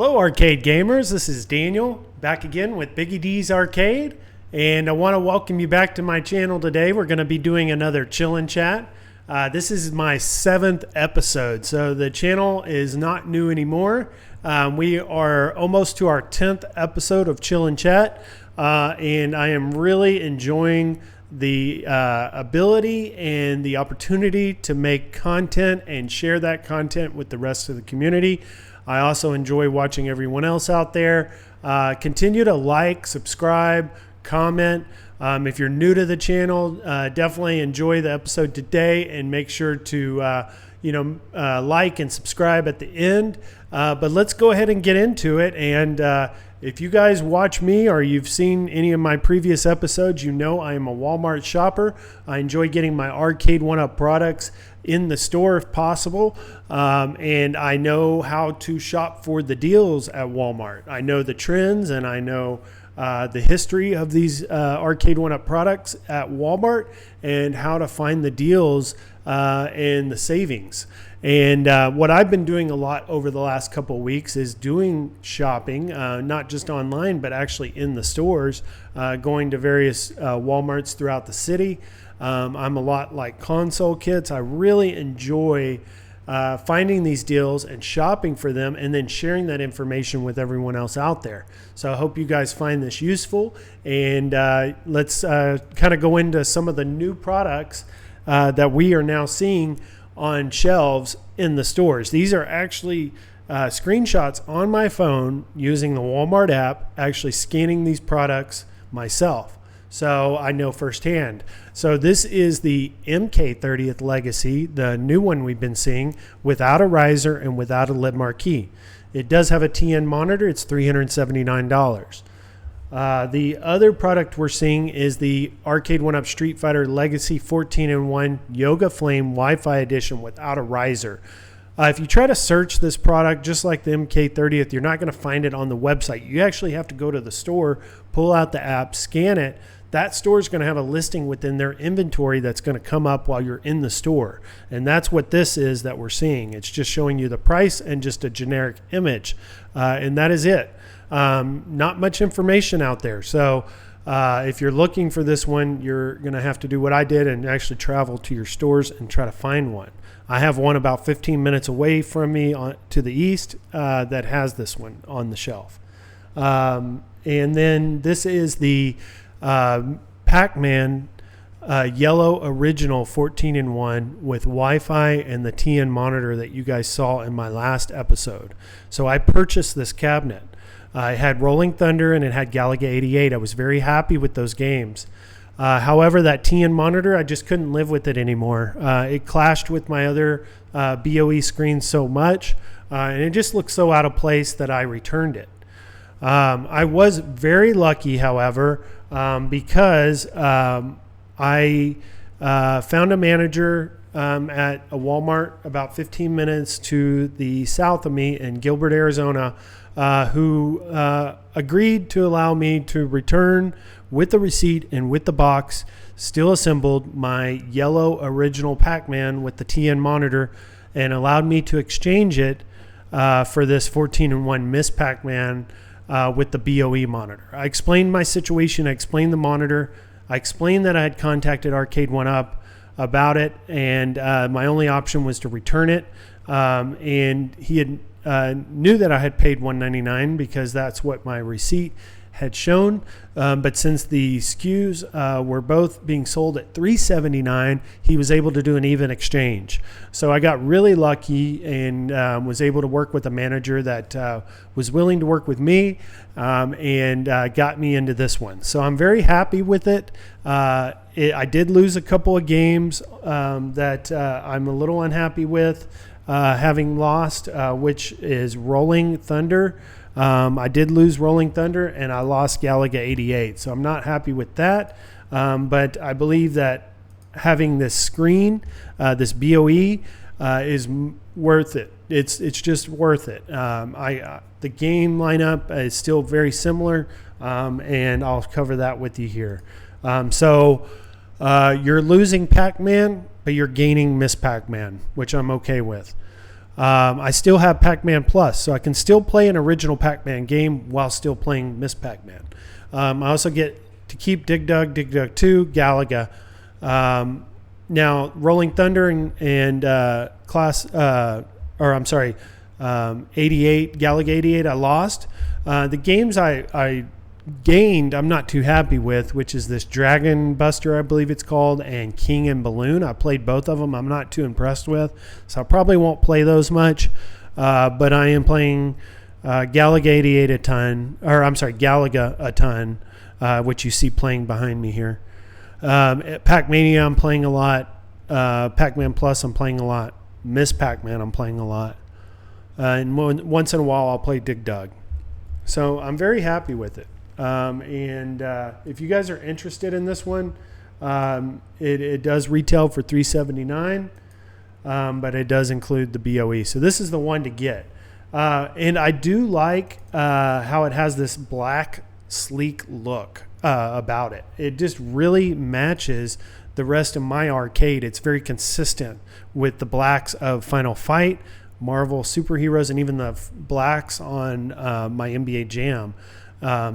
Hello, arcade gamers. This is Daniel back again with BiggggyD's Arcade, and I want to welcome you back to my channel today. We're going to be doing another Chillin' Chat. This is my 7th episode, so the channel is not new anymore. We are almost to our 10th episode of Chillin' Chat, and I am really enjoying the ability and the opportunity to make content and share that content with the rest of the community. I also enjoy watching everyone else out there. Continue to like, subscribe, comment. If you're new to the channel, definitely enjoy the episode today and make sure to like and subscribe at the end. But let's go ahead and get into it. And if you guys watch me or you've seen any of my previous episodes, you know I am a Walmart shopper. I enjoy getting my arcade one-up products in the store if possible, and I know how to shop for the deals at Walmart. I know the trends and I know the history of these arcade one-up products at Walmart and how to find the deals and the savings. And what I've been doing a lot over the last couple of weeks is doing shopping, not just online, but actually in the stores, going to various Walmarts throughout the city. I'm a lot like console kids. I really enjoy finding these deals and shopping for them and then sharing that information with everyone else out there. So I hope you guys find this useful, and let's kind of go into some of the new products that we are now seeing on shelves in the stores. These are actually screenshots on my phone using the Walmart app, actually scanning these products myself. So I know firsthand. So this is the MK30th Legacy, the new one we've been seeing, without a riser and without a LED marquee. It does have a TN monitor. It's $379. The other product we're seeing is the Arcade 1-Up Street Fighter Legacy 14-in-1 Yoga Flame Wi-Fi Edition without a riser. If you try to search this product, just like the MK30th, you're not going to find it on the website. You actually have to go to the store, pull out the app, scan it. That store is going to have a listing within their inventory that's going to come up while you're in the store. And that's what this is that we're seeing. It's just showing you the price and just a generic image. And that is it. Not much information out there. So if you're looking for this one, you're going to have to do what I did and actually travel to your stores and try to find one. I have one about 15 minutes away from me to the east that has this one on the shelf. And then this is the Pac Man yellow original 14-in-1 with Wi-Fi and the TN monitor that you guys saw in my last episode. So I purchased this cabinet. It had Rolling Thunder and it had Galaga 88. I was very happy with those games. However, that TN monitor, I just couldn't live with it anymore. It clashed with my other BOE screens so much, and it just looked so out of place that I returned it. I was very lucky, however, because I found a manager at a Walmart about 15 minutes to the south of me in Gilbert, Arizona, who agreed to allow me to return with the receipt and with the box, still assembled, my yellow original Pac Man with the TN monitor, and allowed me to exchange it for this 14-in-1 Miss Pac Man with the BOE monitor. I explained my situation. I explained the monitor. I explained that I had contacted Arcade 1-Up about it, and my only option was to return it. And he had knew that I had paid $199 because that's what my receipt had shown, but since the SKUs were both being sold at $379, he was able to do an even exchange. So I got really lucky and was able to work with a manager that was willing to work with me and got me into this one. So I'm very happy with it. I did lose a couple of games that I'm a little unhappy with having lost, which is Rolling Thunder. I did lose Rolling Thunder and I lost Galaga 88. So I'm not happy with that. But I believe that having this screen, this BOE, is worth it. It's just worth it. The game lineup is still very similar, and I'll cover that with you here. So you're losing Pac Man, but you're gaining Miss Pac Man, which I'm okay with. I still have Pac Man Plus, so I can still play an original Pac Man game while still playing Miss Pac Man. I also get to keep Dig Dug, Dig Dug 2, Galaga. Now, Rolling Thunder and 88, Galaga 88, I lost. The games I gained, I'm not too happy with, which is this Dragon Buster, I believe it's called, and King and Balloon. I played both of them. I'm not too impressed with, so I probably won't play those much. But I am playing Galaga 88 a ton, or I'm sorry, Galaga a ton, which you see playing behind me here. Pac-Mania I'm playing a lot. Pac-Man Plus I'm playing a lot. Miss Pac-Man I'm playing a lot. And once in a while I'll play Dig Dug. So I'm very happy with it. And if you guys are interested in this one, it does retail for $379, but it does include the BOE. So this is the one to get. And I do like how it has this black, sleek look about it. It just really matches the rest of my arcade. It's very consistent with the blacks of Final Fight, Marvel Superheroes, and even the blacks on my NBA Jam.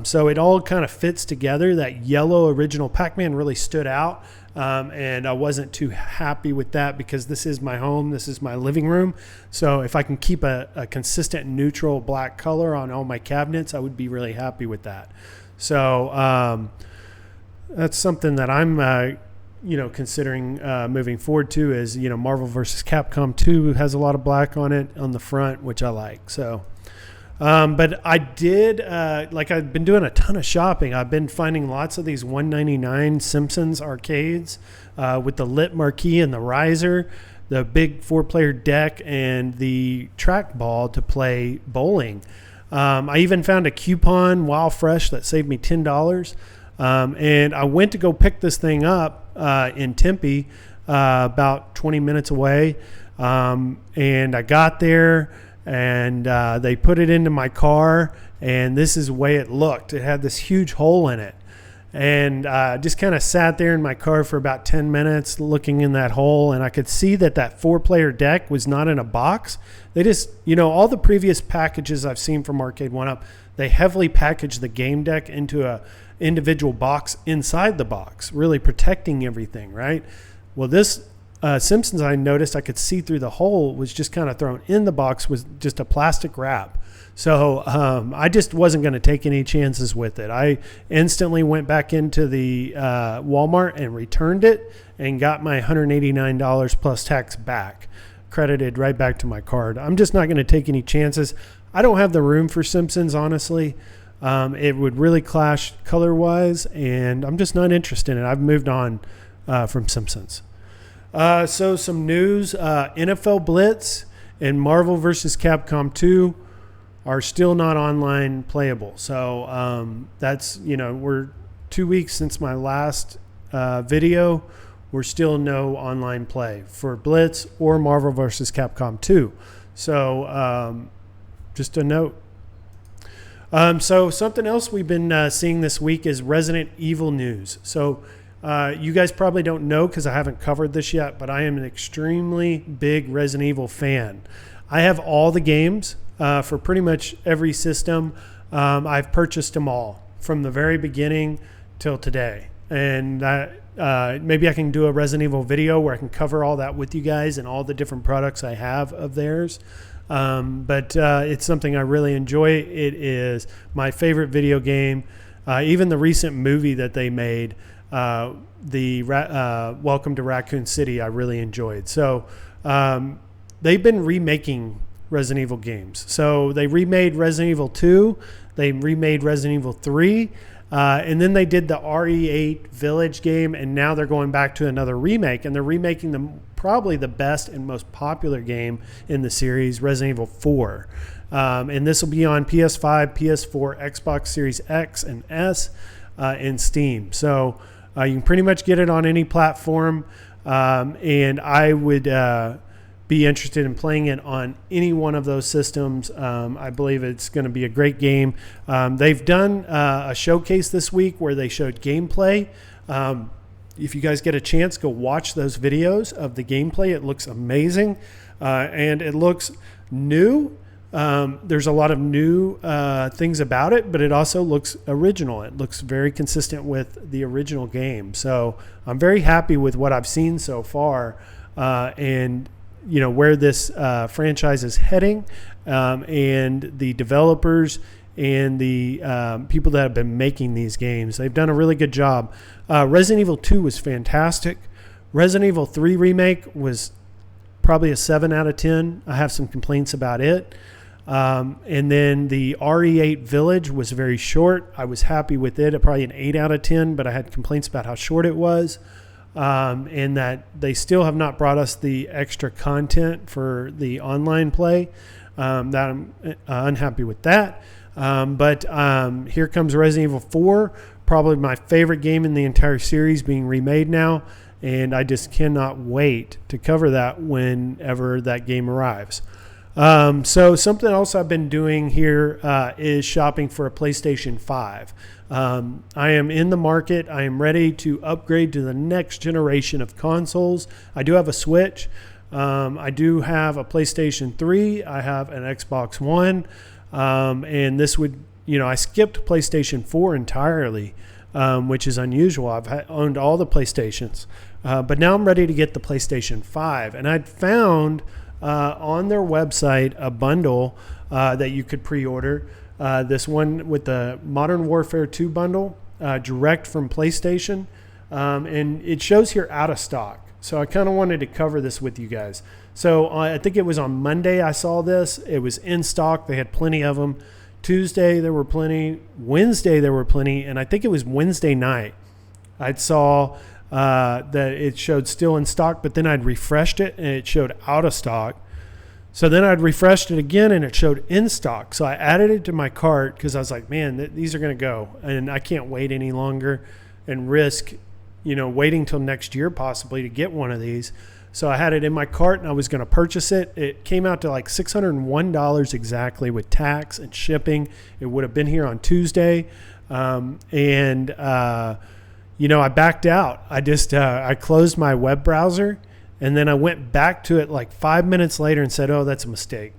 So it all kind of fits together. That yellow original Pac-Man really stood out, and I wasn't too happy with that because this is my home, this is my living room. So if I can keep a consistent neutral black color on all my cabinets, I would be really happy with that. So that's something that I'm considering moving forward to is, Marvel vs. Capcom 2 has a lot of black on it on the front, which I like. So, but I did, I've been doing a ton of shopping. I've been finding lots of these $199 Simpsons arcades with the lit marquee and the riser, the big 4-player deck, and the trackball to play bowling. I even found a coupon while fresh that saved me $10. And I went to go pick this thing up in Tempe, about 20 minutes away. And I got there, and they put it into my car, and this is the way it looked. It had this huge hole in it. And just kind of sat there in my car for about 10 minutes looking in that hole, and I could see that 4-player deck was not in a box. They just, all the previous packages I've seen from Arcade 1-Up, they heavily packaged the game deck into a individual box inside the box, really protecting everything, right? Well, this Simpsons, I noticed I could see through the hole, was just kind of thrown in the box with just a plastic wrap. So I just wasn't going to take any chances with it. I instantly went back into the Walmart and returned it and got my $189 plus tax back, credited right back to my card. I'm just not going to take any chances. I don't have the room for Simpsons, honestly. It would really clash color-wise, and I'm just not interested in it. I've moved on from Simpsons. So some news. NFL Blitz and Marvel vs. Capcom 2 are still not online playable. So that's, we're 2 weeks since my last video. We're still no online play for Blitz or Marvel vs. Capcom 2. So just a note. So something else we've been seeing this week is Resident Evil news. So you guys probably don't know because I haven't covered this yet, but I am an extremely big Resident Evil fan. I have all the games for pretty much every system. I've purchased them all from the very beginning till today. And maybe I can do a Resident Evil video where I can cover all that with you guys and all the different products I have of theirs. But it's something I really enjoy. It is my favorite video game. Even the recent movie that they made, Welcome to Raccoon City, I really enjoyed. So they've been remaking Resident Evil games. So they remade Resident Evil 2. They remade Resident Evil 3. And then they did the RE8 Village game, and now they're going back to another remake, and they're remaking probably the best and most popular game in the series, Resident Evil 4. And this will be on PS5, PS4, Xbox Series X and S, and Steam. So you can pretty much get it on any platform, and I would be interested in playing it on any one of those systems. I believe it's going to be a great game. They've done a showcase this week where they showed gameplay. if you guys get a chance, go watch those videos of the gameplay. It looks amazing, and it looks new. There's a lot of new things about it, but it also looks original. It looks very consistent with the original game. So I'm very happy with what I've seen so far, and where this franchise is heading, and the developers and the people that have been making these games. They've done a really good job. Resident Evil 2 was fantastic. Resident Evil 3 Remake was probably a 7 out of 10. I have some complaints about it. And then the RE8 Village was very short. I was happy with it. Probably an 8 out of 10, but I had complaints about how short it was. And that they still have not brought us the extra content for the online play. That I'm unhappy with that. But here comes Resident Evil 4, probably my favorite game in the entire series being remade now. And I just cannot wait to cover that whenever that game arrives. So something else I've been doing here is shopping for a PlayStation 5. I am in the market. I am ready to upgrade to the next generation of consoles. I do have a Switch. I do have a PlayStation 3. I have an Xbox One. And this would, I skipped PlayStation 4 entirely, which is unusual. I've owned all the PlayStations. But now I'm ready to get the PlayStation 5. And I'd found on their website a bundle that you could pre-order. This one with the Modern Warfare 2 bundle, direct from PlayStation. And it shows here out of stock. So I kind of wanted to cover this with you guys. So I think it was on Monday I saw this. It was in stock. They had plenty of them. Tuesday there were plenty. Wednesday there were plenty. And I think it was Wednesday night I saw that it showed still in stock, but then I'd refreshed it and it showed out of stock. So then I'd refreshed it again and it showed in stock. So I added it to my cart because I was like, man, these are going to go. And I can't wait any longer and risk, waiting till next year possibly to get one of these. So I had it in my cart and I was going to purchase it. It came out to like $601 exactly with tax and shipping. It would have been here on Tuesday. I backed out. I closed my web browser and then I went back to it like 5 minutes later and said, oh, that's a mistake.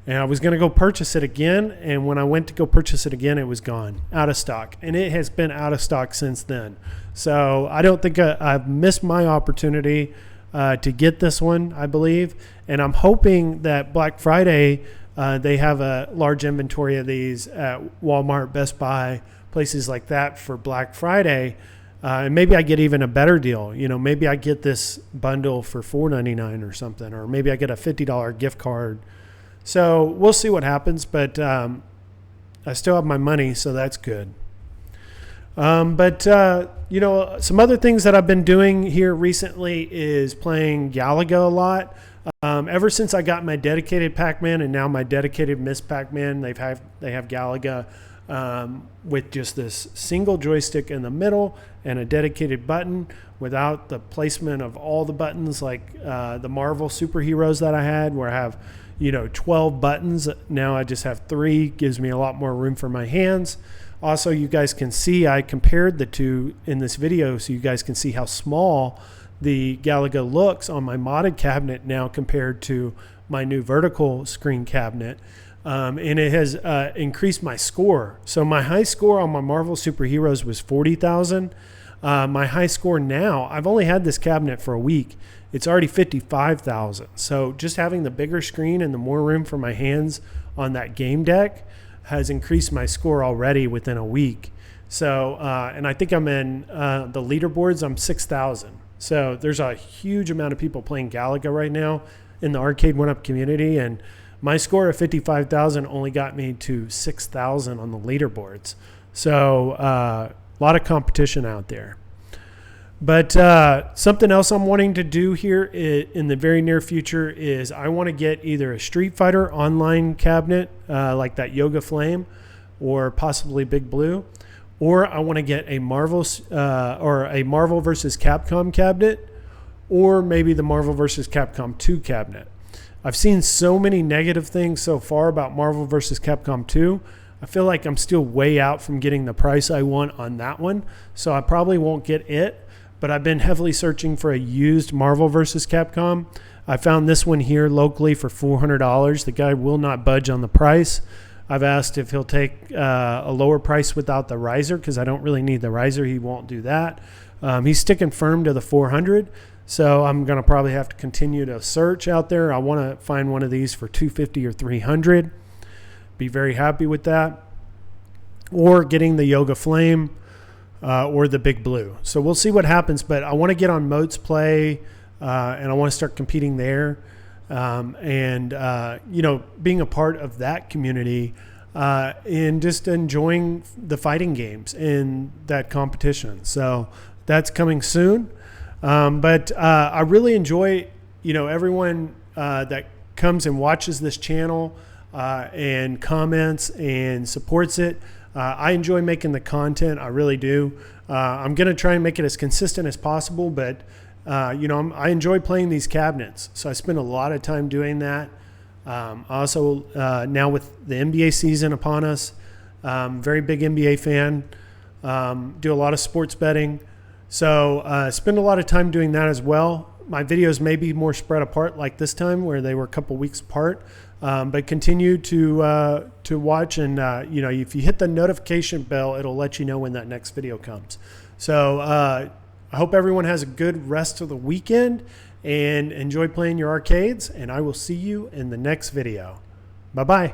And I was going to go purchase it again. And when I went to go purchase it again, it was gone, out of stock. And it has been out of stock since then. So I don't think I've missed my opportunity to get this one, I believe. And I'm hoping that Black Friday, they have a large inventory of these at Walmart, Best Buy, places like that for Black Friday. And maybe I get even a better deal. Maybe I get this bundle for $4.99 or something, or maybe I get a $50 gift card. So we'll see what happens, but I still have my money, so that's good. Some other things that I've been doing here recently is playing Galaga a lot. Ever since I got my dedicated Pac Man and now my dedicated Miss Pac Man, they have Galaga with just this single joystick in the middle and a dedicated button without the placement of all the buttons like the Marvel superheroes that I had, where I have 12 buttons. Now I just have 3. Gives me a lot more room for my hands. Also, you guys can see I compared the two in this video so you guys can see how small the Galaga looks on my modded cabinet now compared to my new vertical screen cabinet. And it has increased my score. So my high score on my Marvel superheroes was 40,000. My high score now, I've only had this cabinet for a week. It's already 55,000. So just having the bigger screen and the more room for my hands on that game deck has increased my score already within a week. So, and I think I'm in the leaderboards, I'm 6,000. So there's a huge amount of people playing Galaga right now in the Arcade 1-Up community. And my score of 55,000 only got me to 6,000 on the leaderboards. So a lot of competition out there. But something else I'm wanting to do here in the very near future is I want to get either a Street Fighter online cabinet like that Yoga Flame or possibly Big Blue, or I want to get a Marvel or a Marvel vs. Capcom cabinet, or maybe the Marvel vs. Capcom 2 cabinet. I've seen so many negative things so far about Marvel vs. Capcom 2. I feel like I'm still way out from getting the price I want on that one, so I probably won't get it. but I've been heavily searching for a used Marvel vs. Capcom. I found this one here locally for $400. The guy will not budge on the price. I've asked if he'll take a lower price without the riser, because I don't really need the riser. He won't do that. He's sticking firm to the 400, so I'm going to probably have to continue to search out there. I want to find one of these for 250 or 300. Be very happy with that. Or getting the Yoga Flame or the Big Blue. So we'll see what happens, but I want to get on Moats Play and I want to start competing there. You know, being a part of that community and just enjoying the fighting games and that competition. So that's coming soon. But I really enjoy, you know, everyone that comes and watches this channel and comments and supports it. I enjoy making the content. I really do. I'm going to try and make it as consistent as possible, but you know, I enjoy playing these cabinets, so I spend a lot of time doing that. Also, now with the NBA season upon us, very big NBA fan, do a lot of sports betting, so spend a lot of time doing that as well. My videos may be more spread apart like this time, where they were a couple weeks apart, but continue to watch, and you know, if you hit the notification bell, it'll let you know when that next video comes. So I hope everyone has a good rest of the weekend and enjoy playing your arcades, and I will see you in the next video. Bye-bye.